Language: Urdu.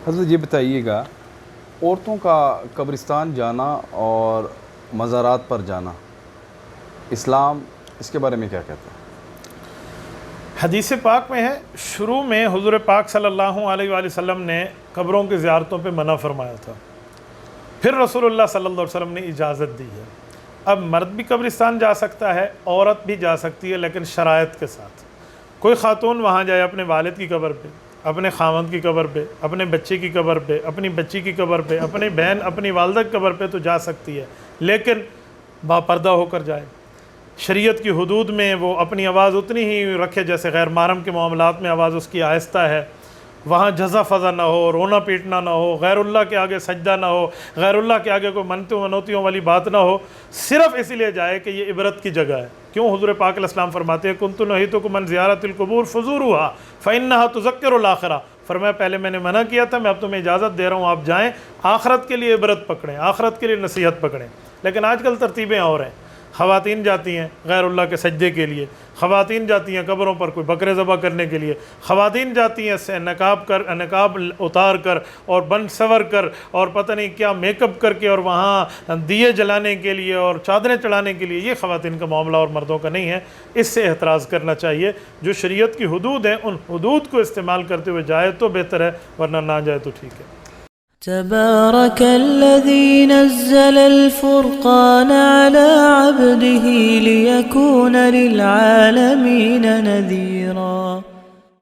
حضرت یہ بتائیے گا، عورتوں کا قبرستان جانا اور مزارات پر جانا، اسلام اس کے بارے میں کیا کہتا ہے؟ حدیث پاک میں ہے، شروع میں حضور پاک صلی اللہ علیہ وآلہ وسلم نے قبروں کی زیارتوں پہ منع فرمایا تھا، پھر رسول اللہ صلی اللہ علیہ وسلم نے اجازت دی ہے۔ اب مرد بھی قبرستان جا سکتا ہے، عورت بھی جا سکتی ہے، لیکن شرائط کے ساتھ۔ کوئی خاتون وہاں جائے اپنے والد کی قبر پہ، اپنے خاوند کی قبر پہ، اپنے بچے کی قبر پہ، اپنی بچی کی قبر پہ، اپنی بہن اپنی والدہ کی قبر پہ تو جا سکتی ہے، لیکن باپردہ ہو کر جائے، شریعت کی حدود میں۔ وہ اپنی آواز اتنی ہی رکھے جیسے غیر محرم کے معاملات میں آواز اس کی آہستہ ہے، وہاں جزا فضا نہ ہو، رونا پیٹنا نہ ہو، غیر اللہ کے آگے سجدہ نہ ہو، غیر اللہ کے آگے کوئی منتوں منوتیوں والی بات نہ ہو، صرف اس لیے جائے کہ یہ عبرت کی جگہ ہے۔ کیوں؟ حضور پاک علیہ السلام فرماتے ہیں کنت نہیتکم عن زیارت القبور فزوروها فانها تذکر الاخرہ۔ فرمایا پہلے میں نے منع کیا تھا، میں اب تمہیں اجازت دے رہا ہوں، آپ جائیں، آخرت کے لیے عبرت پکڑیں، آخرت کے لیے نصیحت پکڑیں۔ لیکن آج کل ترتیبیں اور ہیں، خواتین جاتی ہیں غیر اللہ کے سجدے کے لیے، خواتین جاتی ہیں قبروں پر کوئی بکرے ذبح کرنے کے لیے، خواتین جاتی ہیں نقاب اتار کر اور بن سور کر اور پتہ نہیں کیا میک اپ کر کے اور وہاں دیے جلانے کے لیے اور چادریں چڑھانے کے لیے۔ یہ خواتین کا معاملہ اور مردوں کا نہیں ہے، اس سے احتراز کرنا چاہیے۔ جو شریعت کی حدود ہیں ان حدود کو استعمال کرتے ہوئے جائے تو بہتر ہے، ورنہ نہ جائے تو ٹھیک ہے۔ تبارك الذي نزل الفرقان على عبده ليكون للعالمين نذيرا